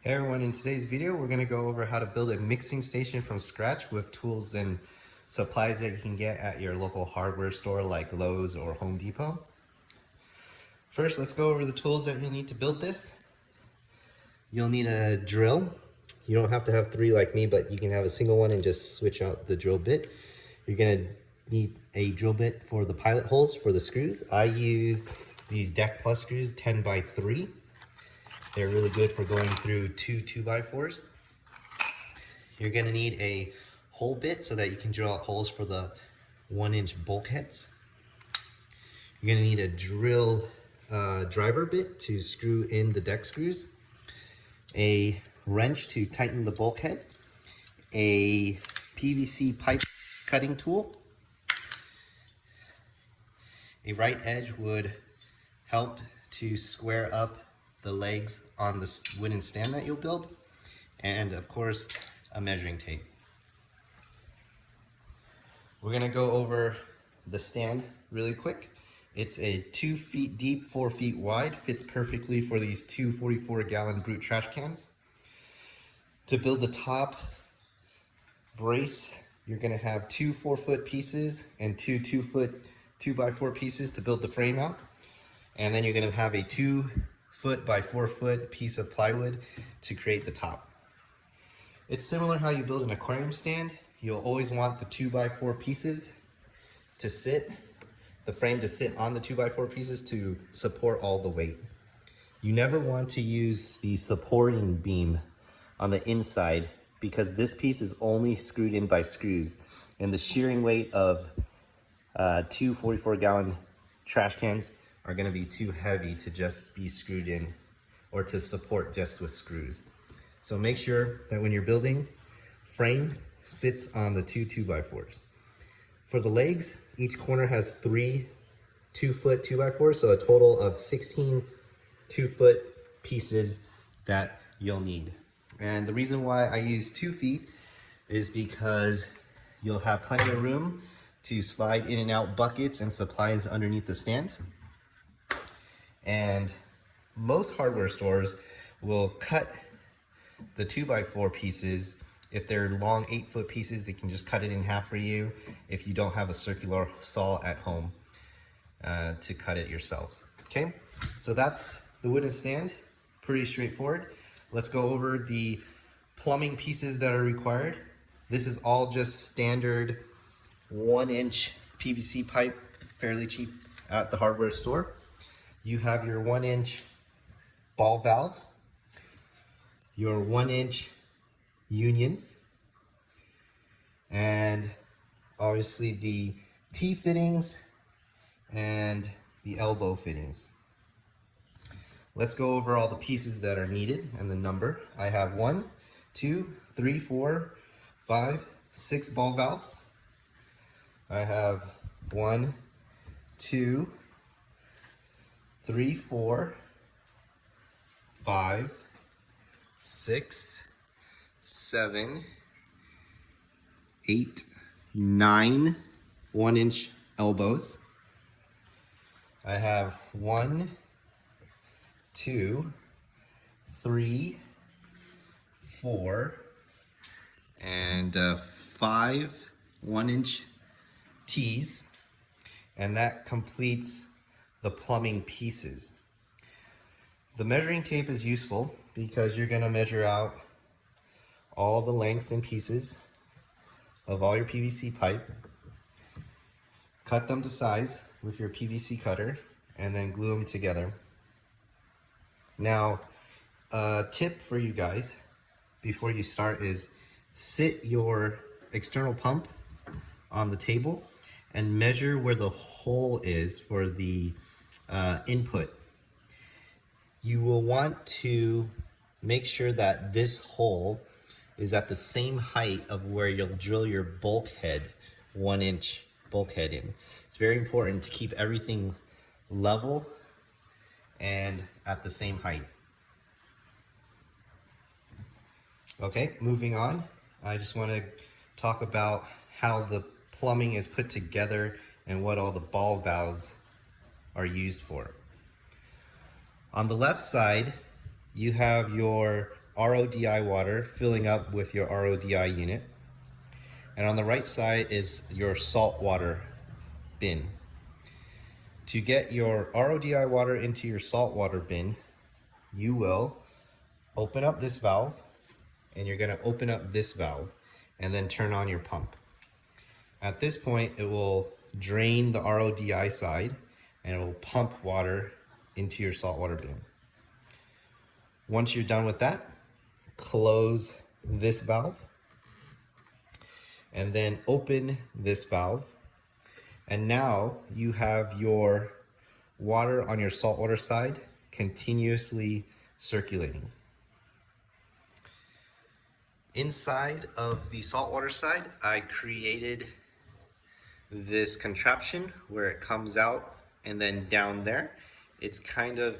Hey everyone, in today's video we're going to go over how to build a mixing station from scratch with tools and supplies that you can get at your local hardware store like Lowe's or Home Depot. First, let's go over the tools that you'll need to build this. You'll need a drill. You don't have to have three like me, but you can have a single one and just switch out the drill bit. You're going to need a drill bit for the pilot holes for the screws. I use these Deck Plus screws 10x3. They're really good for going through two 2x4s. You're gonna need a hole bit so that you can drill out holes for the 1-inch bulkheads. You're gonna need a drill driver bit to screw in the deck screws, a wrench to tighten the bulkhead, a PVC pipe cutting tool. A right edge would help to square up the legs on the wooden stand that you'll build, and of course a measuring tape. We're gonna go over the stand really quick. It's a 2 feet deep, 4 feet wide, fits perfectly for these two 44-gallon brute trash cans. To build the top brace, you're gonna have two 4-foot pieces and two 2-foot 2x4 pieces to build the frame out. And then you're gonna have a 2-foot by 4-foot piece of plywood to create the top. It's similar how you build an aquarium stand. You'll always want the 2x4 pieces to sit, the frame to sit on the 2x4 pieces to support all the weight. You never want to use the supporting beam on the inside because this piece is only screwed in by screws, and the shearing weight of two 44-gallon trash cans are going to be too heavy to just be screwed in or to support just with screws. So make sure that when you're building, frame sits on the two 2x4s. For the legs, each corner has 3 2-foot 2x4s, so a total of 16 2-foot pieces that you'll need. And the reason why I use 2 feet is because you'll have plenty of room to slide in and out buckets and supplies underneath the stand. And most hardware stores will cut the 2x4 pieces. If they're long 8-foot pieces, they can just cut it in half for you if you don't have a circular saw at home to cut it yourselves. Okay, so that's the wooden stand. Pretty straightforward. Let's go over the plumbing pieces that are required. This is all just standard 1-inch PVC pipe, fairly cheap at the hardware store. You have your 1-inch ball valves, your 1-inch unions, and obviously the T-fittings and the elbow fittings. Let's go over all the pieces that are needed and the number. I have 1, 2, 3, 4, 5, 6 ball valves. I have 1, 2, 3, 4, 5, 6, 7, 8, 9 1-inch elbows. I have 1, 2, 3, 4, and 5 1-inch T's, and that completes the plumbing pieces. The measuring tape is useful because you're going to measure out all the lengths and pieces of all your PVC pipe, cut them to size with your PVC cutter, and then glue them together. Now, a tip for you guys before you start is sit your external pump on the table and measure where the hole is for the input. You will want to make sure that this hole is at the same height of where you'll drill your bulkhead, 1-inch bulkhead in. It's very important to keep everything level and at the same height. Okay, moving on. I just want to talk about how the plumbing is put together and what all the ball valves are used for. On the left side, you have your RODI water filling up with your RODI unit. And on the right side is your saltwater bin. To get your RODI water into your saltwater bin, you will open up this valve, and you're going to open up this valve and then turn on your pump. At this point, it will drain the RODI side and it will pump water into your saltwater bin. Once you're done with that, close this valve and then open this valve. And now you have your water on your saltwater side continuously circulating. Inside of the saltwater side, I created this contraption where it comes out, and then down there, it's kind of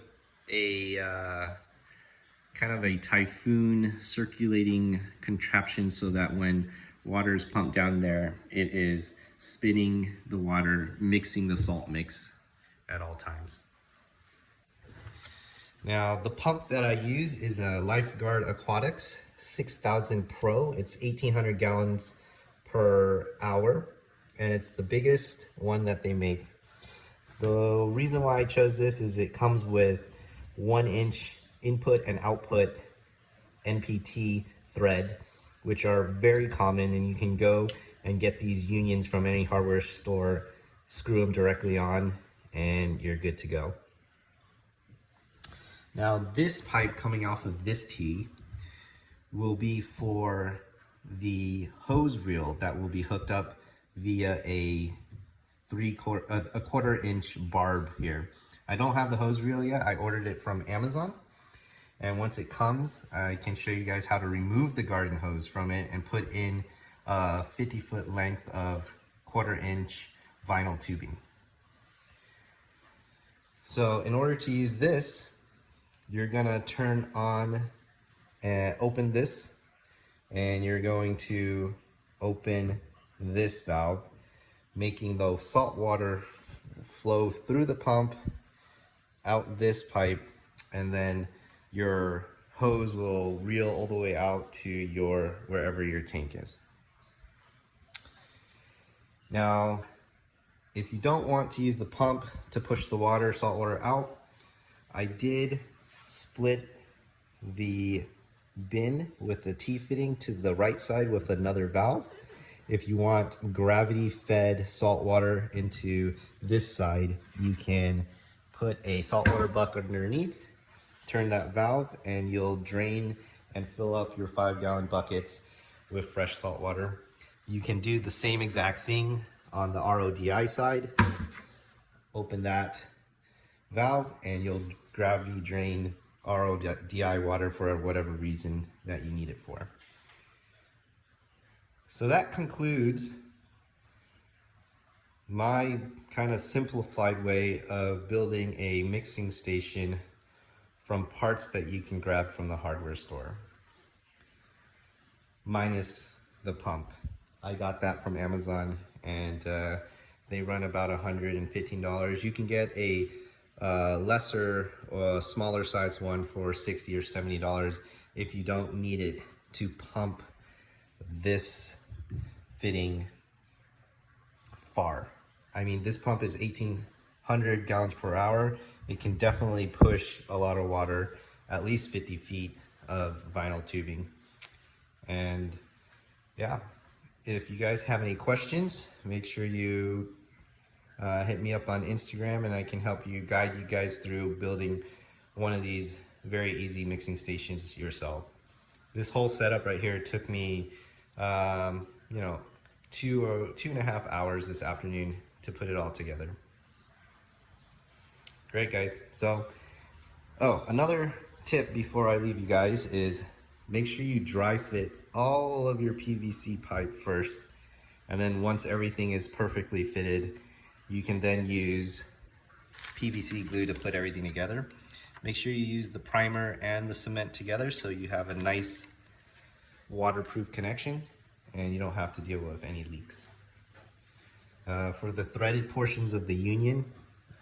a typhoon circulating contraption, so that when water is pumped down there, it is spinning the water, mixing the salt mix at all times. Now, the pump that I use is a Lifeguard Aquatics 6000 Pro. It's 1,800 gallons per hour, and it's the biggest one that they make. The reason why I chose this is it comes with 1-inch input and output NPT threads, which are very common, and you can go and get these unions from any hardware store, screw them directly on, and you're good to go. Now, this pipe coming off of this tee will be for the hose reel that will be hooked up via a 1/4-inch barb here. I don't have the hose reel yet. I ordered it from Amazon, and once it comes, I can show you guys how to remove the garden hose from it and put in a 50-foot length of 1/4-inch vinyl tubing. So in order to use this, you're gonna turn on and open this, and you're going to open this valve, making the salt water flow through the pump out this pipe, and then your hose will reel all the way out to your wherever your tank is. Now, if you don't want to use the pump to push the water, salt water out, I did split the bin with the T-fitting to the right side with another valve. If you want gravity fed salt water into this side, you can put a saltwater bucket underneath, turn that valve, and you'll drain and fill up your 5-gallon buckets with fresh salt water. You can do the same exact thing on the RODI side. Open that valve and you'll gravity drain RODI water for whatever reason that you need it for. So that concludes my kind of simplified way of building a mixing station from parts that you can grab from the hardware store, minus the pump. I got that from Amazon, and they run about $115. You can get a lesser or smaller size one for $60 or $70 if you don't need it to pump this fitting far. I mean, this pump is 1,800 gallons per hour. It can definitely push a lot of water, at least 50 feet of vinyl tubing. And yeah, if you guys have any questions, make sure you hit me up on Instagram, and I can help you, guide you guys through building one of these very easy mixing stations yourself. This whole setup right here took me, 2.5 hours this afternoon to put it all together. Great, guys. So, another tip before I leave you guys is make sure you dry fit all of your PVC pipe first, and then once everything is perfectly fitted, you can then use PVC glue to put everything together. Make sure you use the primer and the cement together so you have a nice waterproof connection and you don't have to deal with any leaks. For the threaded portions of the union,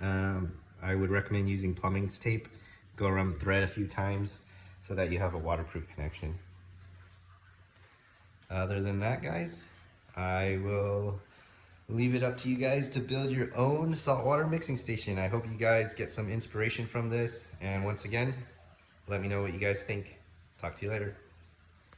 I would recommend using plumbing tape. Go around the thread a few times, so that you have a waterproof connection. Other than that, guys, I will leave it up to you guys to build your own saltwater mixing station. I hope you guys get some inspiration from this, and once again, let me know what you guys think. Talk to you later.